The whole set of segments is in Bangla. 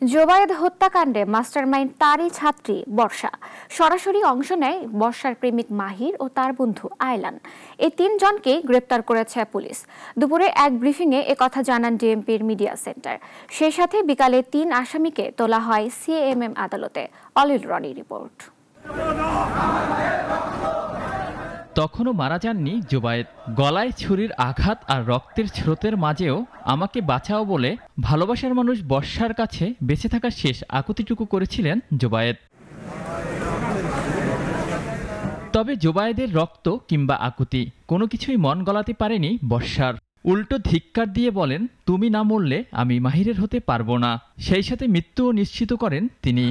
জোবায়েদ হত্যাকাণ্ডে মাস্টারমাইন্ড তারই ছাত্রী বর্ষা। সরাসরি অংশ নেয় বর্ষার প্রেমিক মাহির ও তার বন্ধু আয়লান। এই তিনজনকেই গ্রেপ্তার করেছে পুলিশ। দুপুরে এক ব্রিফিংয়ে একথা জানান ডিএমপির মিডিয়া সেন্টার। সেই সাথে বিকালে ৩ আসামিকে তোলা হয় সিএমএম আদালতে। অলিল রনি রিপোর্ট। তখনও মারা যাননি জোবায়েদ। গলায় ছুরির আঘাত আর রক্তের স্রোতের মাঝেও আমাকে বাঁচাও বলে ভালোবাসার মানুষ বর্ষার কাছে বেঁচে থাকার শেষ আকুতিটুকু করেছিলেন জোবায়েদ। তবে জোবায়েদের রক্ত কিংবা আকুতি কোনো কিছুই মন গলাতে পারেনি বর্ষার। উল্টো ধিক্কার দিয়ে বলেন, তুমি না মরলে আমি মাহিরের হতে পারবো না। সেই সাথে মৃত্যুও নিশ্চিত করেন তিনি।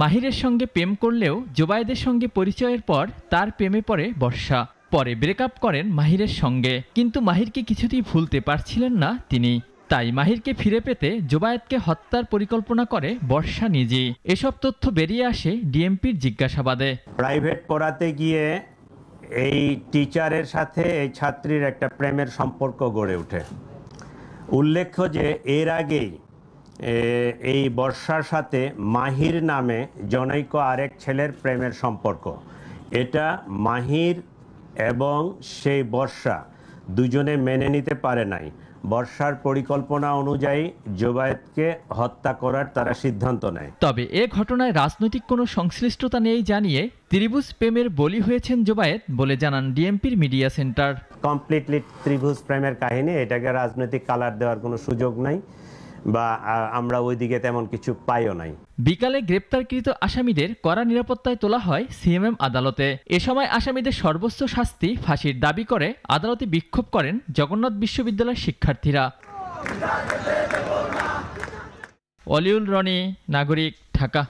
মাহিরের সঙ্গে প্রেম করলেও জোবায়েদের সঙ্গে পরিচয়ের পর তার প্রেমে পড়ে বর্ষা। পরে ব্রেকআপ করেন মাহিরের সঙ্গে, কিন্তু মাহিরকে কিছুতেই ভুলতে পারছিলেন না তিনি। তাই মাহিরকে ফিরে পেতে জোবায়েদকে হত্যার পরিকল্পনা করে বর্ষা নিজেই। এসব তথ্য বেরিয়ে আসে ডিএমপির জিজ্ঞাসাবাদে। প্রাইভেট পড়াতে গিয়ে এই টিচারের সাথে এই ছাত্রীর একটা প্রেমের সম্পর্ক গড়ে ওঠে। উল্লেখ্য যে এর আগেই এই বর্ষার সাথে মাহির নামে জনৈক আরেক ছেলের প্রেমের সম্পর্ক। এটা মাহির এবং সেই বর্ষা দুজনে মেনে নিতে পারে নাই। বর্ষার পরিকল্পনা অনুযায়ী জোবায়েদকে হত্যা করার তারা সিদ্ধান্ত নেয়। তবে এ ঘটনায় রাজনৈতিক কোনো সংশ্লিষ্টতা নেই জানিয়ে ত্রিভুজ প্রেমের বলি হয়েছেন জোবায়েদ বলে জানান ডিএমপির মিডিয়া সেন্টার। কমপ্লিটলি ত্রিভুজ প্রেমের কাহিনী, এটাকে রাজনৈতিক কালার দেওয়ার কোনো সুযোগ নাই বা আমরা ওইদিকে তেমন কিছু পাইও নাই। বিকালে গ্রেপ্তারকৃত আসামিদের কড়া নিরাপত্তায় তোলা হয় সিএমএম আদালতে। এ সময় আসামিদের সর্বোচ্চ শাস্তি ফাঁসির দাবি করে আদালতে বিক্ষোভ করেন জগন্নাথ বিশ্ববিদ্যালয়ের শিক্ষার্থীরা। অলিউল রনি, নাগরিক, ঢাকা।